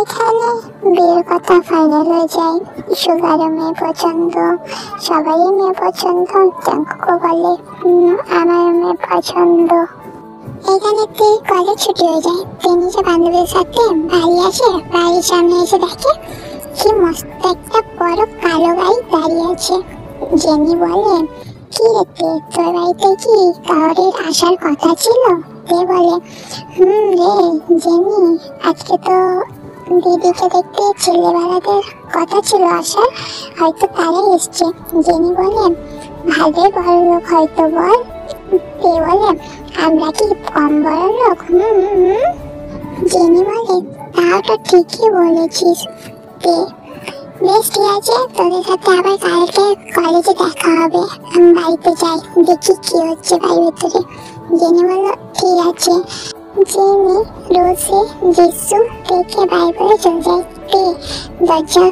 এখানে বিয়ের কথা ফাইনাল হয়ে যায়। সুগারও মেয়ে পছন্দ, সবারই মেয়ে পছন্দ। জাঙ্কুকও বলে আমার মেয়ে পছন্দ। এখানে কলেজ ছুটি হয়ে যায়। নিজের বান্ধবীর সাথে বাড়ি আসে। বাড়ির সামনে এসে দেখে কি মস্ত একটা বড় কালো গাড়ি দাঁড়িয়ে আছে। জেনি বলে কি রে তোর বাড়িতে কি কাউরির আসার কথা ছিল? তে বলে রে জেনি, আজকে তো দিদিকে দেখতে ছেলেবেলাদের কথা ছিল আসার, হয়তো তারাই এসছে। জেনি বলে ভালোই বড় লোক হয়তো বল। তে বলে আমরা কি কম বড় লোক? জেনি বলে তাও তো ঠিকই বলেছিস। তে বেশ ঠিক আছে, তোদের সাথে আবার কালকে কলেজে দেখা হবে। আমি বাড়িতে যাই, দেখি কি হচ্ছে বাড়ির ভেতরে। জেনি বলল ঠিক আছে। জেনি রোজে জিসু দেখে বাড়ি বলে চলে যায়। দরজা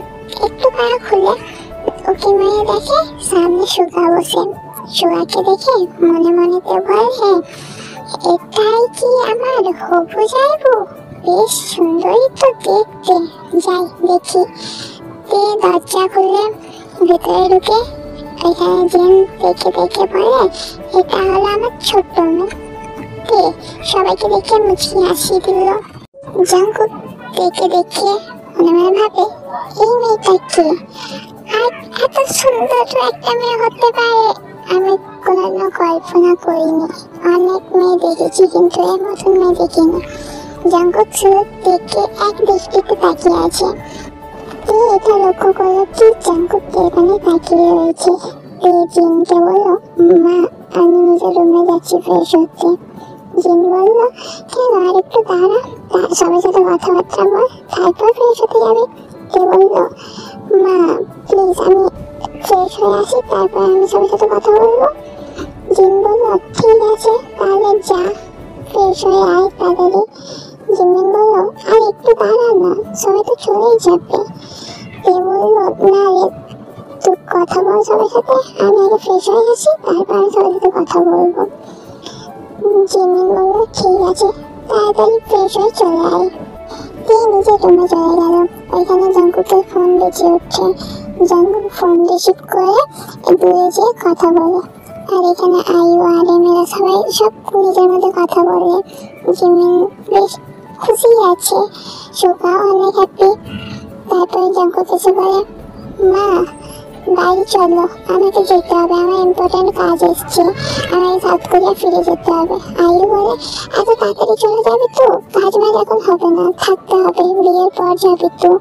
একটু পাড়া খুলে ওকে মেয়ে দেখে সামনে সুগা বসে। সুগাকে দেখে মনে মনে তো বলে এটাই কি আমার হবু যাইবো? বেশ সুন্দরই তো দেখতে, যাই দেখি। দরজা খুলে ভেতরে ঢুকে এখানে জেন দেখে বলে এটা হলো আমার ছোট্ট মেয়ে। সবাইকে দেখে মুচকি হাসি দিল। জাঙ্কুক দেখে মনে মনে ভাবে এই মেয়েটা কে, আর এত সুন্দর একটা মেয়ে হতে পারে আমি কোনোদিনও কল্পনা করিনি। অনেক মেয়ে দেখেছি কিন্তু এর মতন মেয়ে দেখিনি। জাঙ্কুক শুধু দেখে এক দৃষ্টিতে তাকিয়ে আছে। এটা লক্ষ্য করলো কি জাঙ্কুক এখানে তাকিয়ে রয়েছে। জিনকে বললো মা আমি নিজের রুমে যাচ্ছি ফ্রেশ হতে। জিন বললো কেন, আর একটু দাঁড়া, সবার সাথে কথাবার্তা বল, তারপর ফ্রেশ হতে যাবে। বললো মা প্লিজ আমি ফ্রেশ হয়ে আসি, তারপর আমি সবার সাথে কথা বলবো। জিন বললো ঠিক আছে তাহলে যা, ফ্রেশ হয়ে আয় তাড়াতাড়ি। জিমিন বললো আর একটু দাঁড়া না, সবাই তো চলেই যাবে। বললো না রে তুই কথা বল সবার সাথে, আমি আগে ফ্রেশ হয়ে আসি তারপর আমি সবার সাথে কথা বলবো। জিমিন বললো ঠিক আছে, তাড়াতাড়ি ফ্রেশ হয়ে চলে আয়। নিজের রুমে চলে গেল। ওইখানে জাঙ্কুকের ফোন বেজে উঠছে। জাঙ্কুক ফোন রিসিভ করে দূরে যেয়ে কথা বলে। আর এখানে আইউ আর এমেরা সবাই সব নিজের মধ্যে কথা বলে। জিমিন বেশ খুশি আছে, সুগা অনেক হ্যাপি। তারপরে জাঙ্কুক এসে বলে মা বাড়ি চলো, আমাকে যেতে হবে, আমার ইম্পর্টেন্ট কাজ এসছে, আমাকে সাউথ কোরিয়া ফিরে যেতে হবে। আইউ বলে এত তাড়াতাড়ি চলে যাবে তো, কাজ বাজ এখন হবে না, থাকতে হবে, বিয়ের পর যাবে তো।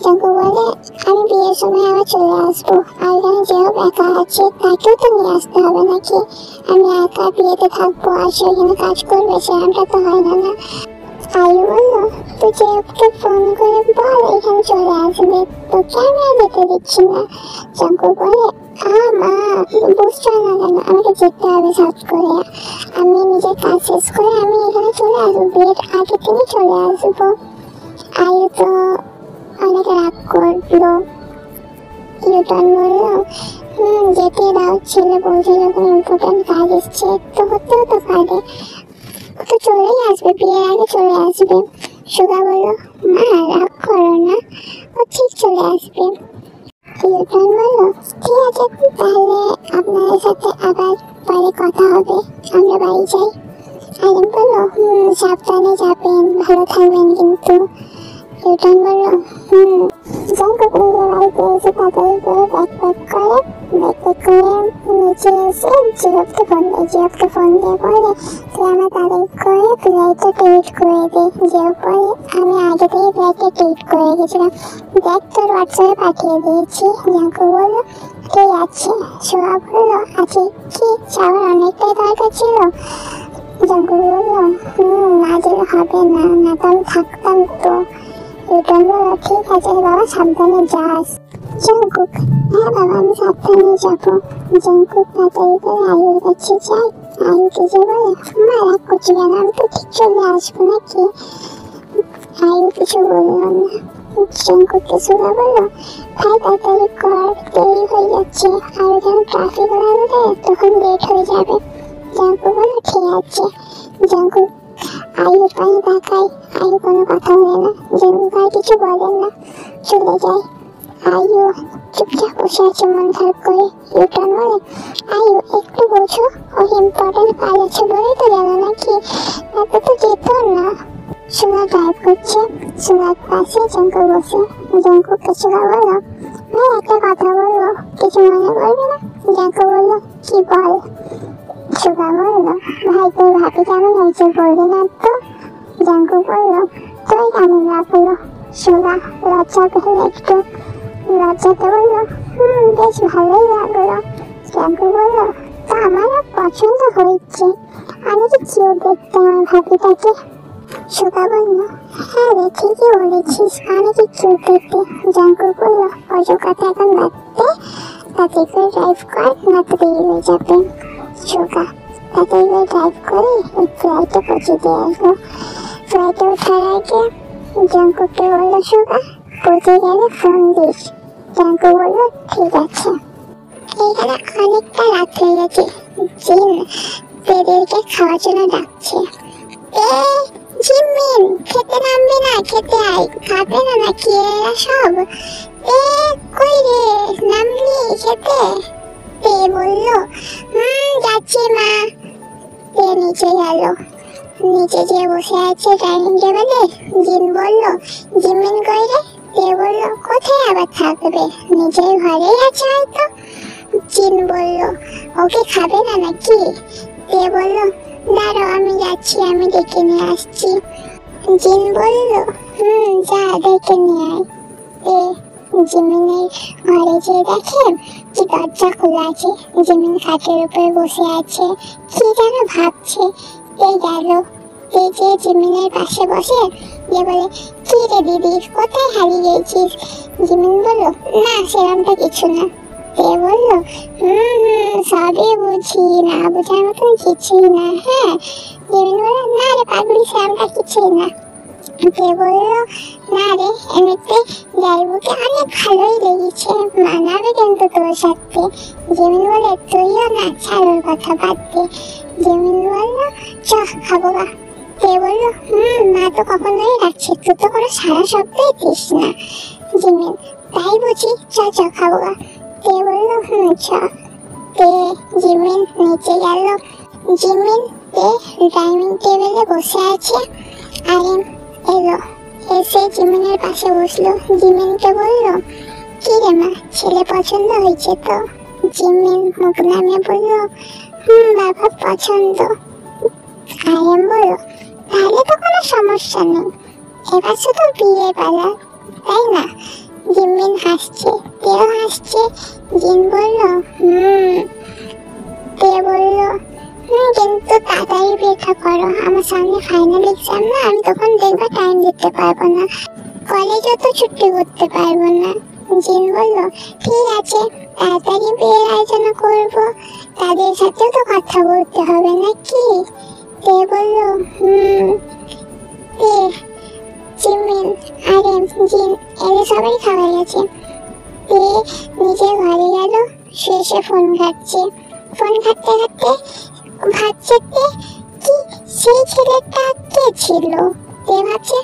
জাঙ্কুক বলে আমি বিয়ের সময় আবার চলে আসবো, আর এখানে যে হোক একা আছে তাকেও তো নিয়ে আসতে হবে নাকি, আমি একা বিয়েতে থাকবো আর সে এখানে কাজ করবে, সেরকমটা তো হয় না। আইউ বললো তুই যে ওকে ফোন করে বল এখানে চলে আসবে, তোকে আমি আর যেতে দিচ্ছি না। জাঙ্কুক বলে মা বুঝছো না কেন, আমাকে যেতে হবে সাউথ কোরিয়া, আমি নিজের কাজ শেষ করে আমি এখানে চলে আসবো, বিয়ের আগে থেকে চলে আসবো। আইউ তো অনেক রাগ করলো। ইউটার্ন বললো যেতে দাও, ছেলে বলছে যখন ইম্পর্টেন্ট কাজ এসছে তো হতেও তো পারে, তো চলেই আসবে, বিয়ের আগে চলে আসবে। সুগা বললো মা রাগ করো না, ও ঠিক চলে আসবে। ইউটার্ন বললো ঠিক আছে তাহলে আপনাদের সাথে আবার পরে কথা হবে, আমরা বাড়ি যাই। আইরিন বললো সাবধানে যাবেন, ভালো থাকবেন কিন্তু। ইউটার্ন বললো জাঙ্কুক নিজের বাড়িতে এসে তাড়াতাড়ি করে ব্যাকপ্যাক করে নিচে এসে জিওকে ফোন দিয়ে বলে তুই আমার তাড়াতাড়ি করে ফ্লাইটটা টিকিট করে দে। জিও বলে আমি আগে থেকে ফ্লাইটটা টিকিট করে রেখেছিলাম, দেখ তোর হোয়াটসঅ্যাপে পাঠিয়ে দিয়েছি। জাঙ্কুক বললো ঠিক আছে। সুগা বললো আচ্ছা কি যাওয়ার অনেকটাই দরকার ছিল? জাঙ্কুক বললো না গেলে হবে না, না তো আমি থাকতাম তো। ইউটার্ন বললো ঠিক আছে বাবা সাবধানে যাস। জাঙ্কুক হ্যাঁ বাবা আমি সাবধানে যাবো। জাঙ্কুক তাড়াতাড়ি করে আইউর কাছে যায়। আইউকে যে বলে মা রাগ করছি কেন, আমি তো ঠিক চলে আসবো নাকি। আইউ কিছু বললো না। জাঙ্কুককে সুগা বললো ভাই তাড়াতাড়ি কর, দেরি হয়ে যাচ্ছে, আর যখন ট্রাফিক লাগবে তখন লেট হয়ে যাবে। জাঙ্কুক বললো ঠিক আছে। জাঙ্কুক আয়ুর পানি তাকায়, আয়ু কোনো কথা বলে না, জাঙ্কুক আর কিছু বলেন না, চলে যায়। আয়ু চুপচাপ বসে আছে মন খারাপ করে। ইউটার্ন বলে, আয়ু একটু বোঝো, ওর ইম্পর্টেন্ট কাজ আছে বলেই তো গেল নাকি, এত তো যেত না। সুগা ড্রাইভ করছে, সুগার পাশে জাঙ্কুক বসে। জাঙ্কুককে সুগা বলল, ভাই একটা কথা বলবো, কিছু মনে করবি না? জাঙ্কুক বলল, কি বল? সুগা বলল, ভাই তোর ভাবি কেমন হয়েছে বলবি না তো? জাঙ্কুক বলল, তোর কেমন লাগলো? সুগা লজ্জা পেল একটু, লজ্জাতে বলল, বেশ ভালোই লাগলো। জাঙ্কুক বলল, তা আমার পছন্দ হয়েছে, আমি কি কিউট দেখতে আমার ভাবিটাকে? সুগা বলল, হ্যাঁ রে, ঠিকই বলেছিস, অনেকই কিউট দেখতে। জাঙ্কুক বলল, অজর কথা এখন বাদ দে, তাড়াতাড়ি করে ড্রাইভ কর, না তো দেরি হয়ে যাবে। সুগা তাড়াতাড়ি করে ড্রাইভ করে ফ্লাইটে পৌঁছে দিয়ে আসলো। ফ্লাইটে ওঠার আগে জাঙ্কুককে বলল, সুগা পৌঁছে গেলে ফোন দিস। জাঙ্কুক বলল, ঠিক আছে। এখানে অনেকটা রাত হয়ে গেছে, জিন পেদেরকে খাওয়ার জন্য ডাকছে। জিমিন, খেতে নামবি না? খেতে আয়, খাবে না নাকি এরা সব? কই রে, নামলি খেতে? বলল, যাচ্ছি মা। নিচে গেল, নিচে গিয়ে বসে আছে ডাইনিং টেবিলে। জিন বলল, জিমিন কই রে? বলল, কোথায় আবার থাকবে, নিজের ঘরেই আছে হয়তো। জিন বলল, ওকে খাবে না নাকি? বলল, দাঁড়াও আমি যাচ্ছি, আমি ডেকে নিয়ে আসছি। জিন বলল, যা ডেকে নিয়ে আয়। জিমিনের ঘরে যেয়ে দেখে কি দরজা খোলা আছে, জিমিন খাটের উপরে বসে আছে, কি যেন ভাবছে। গেল, যে জিমিনের পাশে বসে গিয়ে বলে, কি রে দিদি, কোথায় হারিয়ে গেছিস? জিমিন বলল, না সেরকমটা কিছু না। বলল, সবই বুঝি, না বোঝার মতন কিছুই না। হ্যাঁ। জিমিন বলল, না রে পাগলি, সেরকমটা কিছুই না। বলল, না রে, এমনিতে জাইবুকে অনেক ভালোই লেগেছে, মানাবে কিন্তু তোর সাথে। জিমিন বলে, তুইও না, ছাড়োর কথা বাদ দে। জিমিন বলল, চ খাবো গা। বলল, মা তো কখনোই রাখছে, তুই তো কোনো সারা শব্দই দিস না। জিমিন, তাই বুঝি, চ খাবো গা। বলল, চ। জিমিন নিচে গেল। জিমিন ডাইনিং টেবিলে বসে আছে। আরিম এলো, এসে জিমিনের পাশে বসলো। জিমিনকে বলল, কি রে মা, ছেলে পছন্দ হয়েছে তো? জিমিন মুখ নামিয়ে বলল, বাবা পছন্দ। আরিম বলল, তাহলে তো কোনো সমস্যা নেই, এবার শুধু বিয়ে পালা, তাই না? জিমিন হাসছে, হাসছে। জিন বলল, বলল, কিন্তু তাড়াতাড়ি বিয়েটা করো, আমার সামনে ফাইনাল এক্সাম না, আমি তখন দেখবা টাইম দিতে পারবো না, কলেজও তো ছুটি করতে পারবো না। জিন বলল, ঠিক আছে, তাড়াতাড়ি বিয়ের আয়োজন করবো, তাদের সাথেও তো কথা বলতে হবে নাকি? বলল, জিমিন, আরিম, জিন এদের সবাই খাওয়া গেছে। নিজের ঘরে গেল, শুয়ে ফোন ঘাটছে। ফোন ঘাটতে ঘাটতে ভাবছে, কি সেই ছেলেটা কে ছিল? ভাবছে,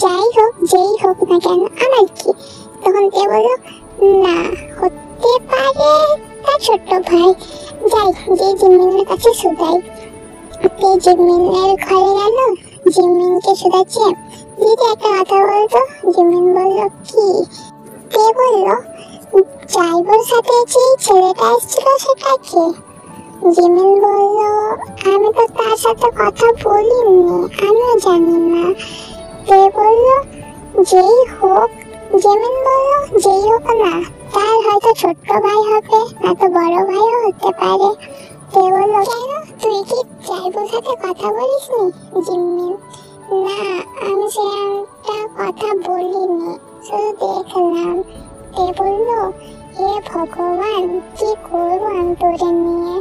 যাই হোক, যেই হোক না কেন আমার কি? তখন বলল, না হতে পারে তার ছোট ভাই, যাই যে জিমিনের কাছে শুধাই। জিমিনের ঘরে গেল, জিমিনকে শুধাচ্ছে, দিদি একটা কথা বলতো। জিমিন বলল, কি? বলল, যাইবোর সাথে যে ছেলেটা এসেছিল সেটা কে? জিমিন বলল, আমি তো তার সাথে কথা বলিনি, আমিও জানি না। বলল, যেই হোক। জিমিন বলল, যেই হোক না, তার হয়তো ছোট ভাই হবে, না তো বড় ভাইও হতে পারে। বলল, কেন, তুই কি যাইবোর সাথে কথা বলিস নি? জিমিন, না আমি সেটা কথা বলিনি, শুধু দেখলাম। বলল, হে ভগবান, কি করবো আমি তোরে নিয়ে?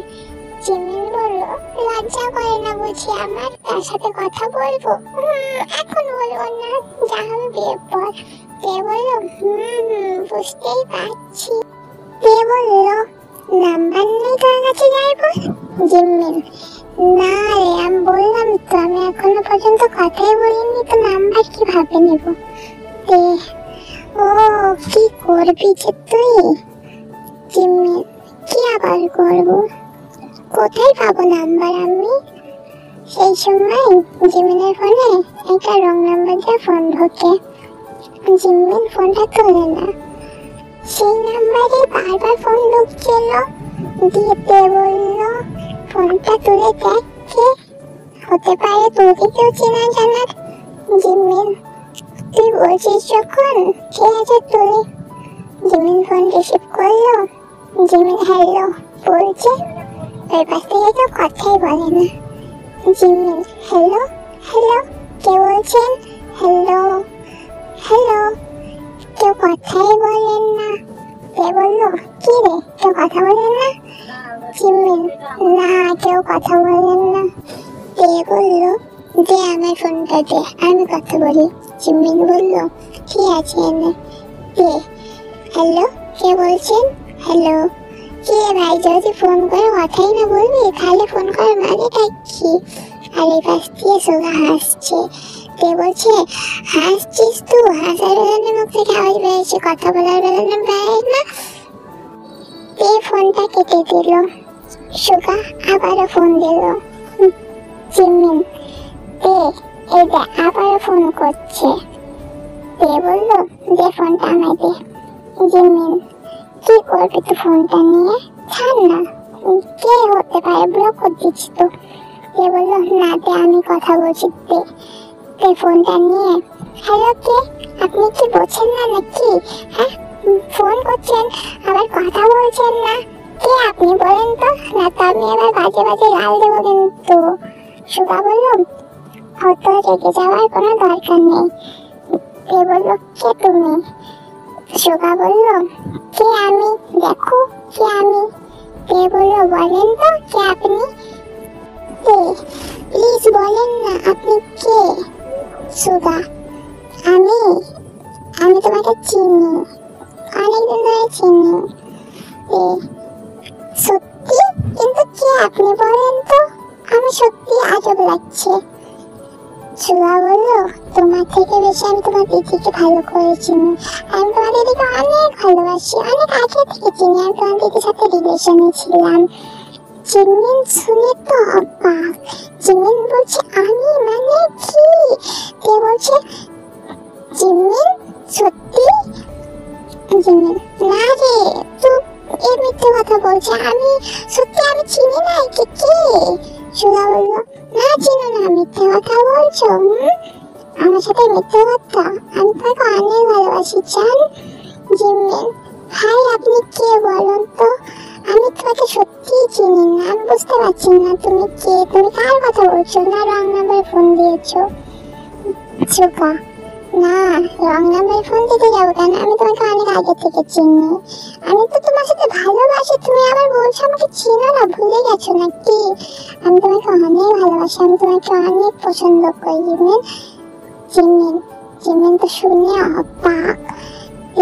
জিমিন বলল, লজ্জা করে না বুঝি আমার, তার সাথে কথা বলবো? এখন বলবো না, যা হবে বিয়ের পর। বলল, বুঝতেই পারছি। বলল, নাম্বার নেই তোর কাছে যাইবো? জিমিন, না রে, আমি বললাম তো আমি এখনো পর্যন্ত কথাই বলিনি, তো নাম্বার কিভাবে নেব? ও কি করবি যে তুই? জিম্মি, কি আবার করবো? কোথায় পাবো নাম্বার আমি? সেই সময় জিমিনের ফোনে একটা রং নাম্বার দিয়ে ফোন ঢোকে। জিমিন ফোনটা তোলে না, সেই নাম্বারে বারবার ফোন ঢুকছিল। দিতে বললো ফোনটা তুলে দেখ, কে হতে পারে, তোকে কেউ চেনা জানার। জিমিন, তুই বলছিস যখন, কে আছে তুলে? জিমিন ফোন রিসিভ করলো। জিমিন হ্যালো বলছে, ওই পাশ থেকে কেউ কথাই বলে না। জিমিন হ্যালো হ্যালো, কে বলছেন? হ্যালো হ্যালো, কেউ কথাই বলেন না। কে বললো, কি রে কেউ কথা বলেন না? জিমিন, না কেউ কথা বলেন না। কে বললো, দে আমার ফোনটা দে, আমি কথা বলি। জিমিন বললো, ঠিক আছে এনে দে। হ্যালো, কে বলছেন? হ্যালো, কে ভাই, যদি ফোন করে কথাই না বলবি তাহলে ফোন করার মানেটা কি? আর এই পাশ দিয়ে সোগা হাসছে। কে বলছে, হাসছিস তুই? হাসার বেলানে মুখ থেকে আওয়াজ বেরোচ্ছে, কথা বলার বেলানে বেরোয় না। তে ফোনটা কেটে দিল। সোগা আবারও ফোন দিল। জিমিন, তে এই দে আবারও ফোন করছে। তে বললো, দে ফোনটা আমায় দে। জিমিন, কি করবি তুই ফোনটা নিয়ে? ছাড় না, কে হতে পারে, ব্লক করে দিচ্ছি তো। কে বললো, না দে আমি কথা বলছি, দে। তে ফোনটা নিয়ে, হ্যালো কে, আপনি কি বলছেন না নাকি? হ্যাঁ, ফোন করছেন আবার কথা বলছেন না, কে আপনি বলেন তো, না তো আমি এবার বাজে বাজে গাল দেবো কিন্তু। সুগা বললো, অত রেগে যাওয়ার কোনো দরকার নেই। কে বললো, কে তুমি? সুগা বললো, কে আমি, দেখো কে আমি। কে বললো, বলেন তো কে আপনি? কে, প্লিজ বলেন না আপনি কে? সুগা, আমি আমি তোমাকে চিনি, অনেকদিন ধরে চিনি। সত্যি? কিন্তু কে আপনি বলেন তো, আমি সত্যি আজব লাগছে। সুগা বললো, তোমার থেকে বেশি আমি তোমার দিদিকে ভালো করে চিনি। আমি তোমার দিদিকে অনেক ভালোবাসি, অনেক আগে থেকে চিনি, আমি তোমার দিদির সাথে রিলেশনে ছিলাম। জিমিন শুনে তো অবাক। জিমিন বলছে, আমি মানে কি? কে বলছে, জিমিন সত্যি? জিমিন, না রে তুই এর মিথ্যে কথা বলছে, আমি সত্যি, আমি চিনি না একে। কে? সুগা বললো, না চিনো না, মিথ্যে কথা বলছো? আমার সাথে মিথ্যে কথা? আমি তোমাকে অনেক ভালোবাসি জান। জিমিন, ভাই আপনি কে বলুন তো, আমি তোমাকে সত্যিই চিনি না, আমি বুঝতে পারছি না তুমি কে, তুমি কার কথা বলছো, না রং নাম্বারে ফোন দিয়েছো? সুগা, না রং নাম্বারে ফোন দিতে যাবো কেন, আমি তোমাকে অনেক আগে থেকে চিনি, আমি তো তোমার সাথে ভালোবাসি, তুমি আবার বলছো আমাকে চিনো না, ভুলে গেছো নাকি? আমি তোমাকে অনেক ভালোবাসি, আমি তোমাকে অনেক পছন্দ করি। জিমিন, জিমিন, জিমিন তো শুনে অবাক।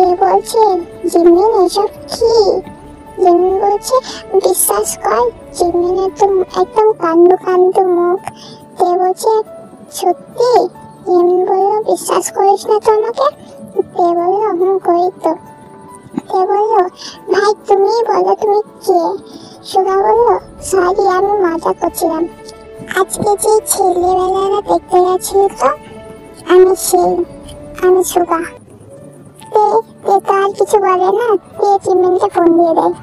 এ বলছে, জিমিন এসব কি? জিমিন বলছে, বিশ্বাস কর। জিমিনের তো একদম কান্দু কান্দু মুখ। তে বলছে, সত্যি? জিমিন বললো, বিশ্বাস করিস না তো আমাকে? তে বললো, করি তো। তে বললো, ভাই তুমি বলো তুমি কে? সুগা বললো, সরি আমি মজা করছিলাম, আজকে যে ছেলেবেলারা দেখতে গেছিল তো, আমি সেই, আমি সুগা। তে তো আর কিছু বলে না। তে জিমিনকে ফোন দিয়ে দেয়,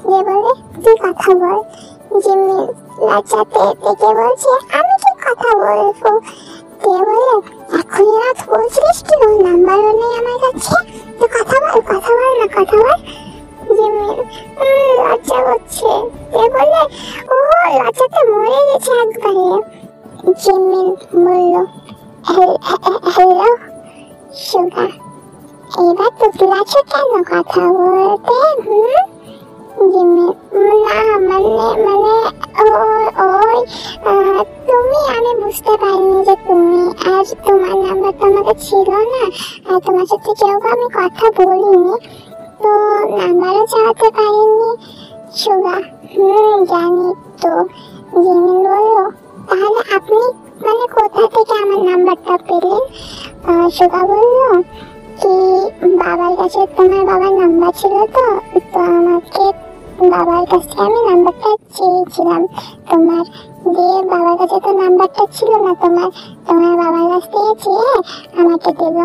দিয়ে বলে, তুই কথা বল। জিমিন লজ্জাতে থেকে বলছে, আমি কি কথা বলবো? তে বলে, এখন রাত বলছিস কি, নাম্বারও নেই আমার কাছে, তো কথা বল, কথা বল না, কথা বল। জিমিন লজ্জা করছে। তে বলে, ও লজ্জাতে মরে গেছে একবারে। জিমিন বলল, হ্যালো সুগা, এবার তো আছো কেন কথা বলতে? জিমিন, না মানে ওই তুমি, আমি বুঝতে পারিনি যে তুমি, আর তোমার নাম্বার তো আমাকে ছিল না, আর তোমার সাথে কেউ আমি কথা বলিনি, তো নাম্বারও চাওয়াতে পারিনি। সুগা, জানি তো, জিমিন বলল, তাহলে আপনি মানে কোথা থেকে আমার নাম্বারটা পেলেন? সুগা বলল, কি বাবার কাছে তোমার বাবার নাম্বার ছিল, তো আমাকে বাবার কাছে আমি নাম্বারটা চেয়েছিলাম তোমার, দিয়ে বাবার কাছে তো নাম্বারটা ছিল না তোমার, তোমার বাবার কাছ থেকে চেয়ে আমাকে দিল।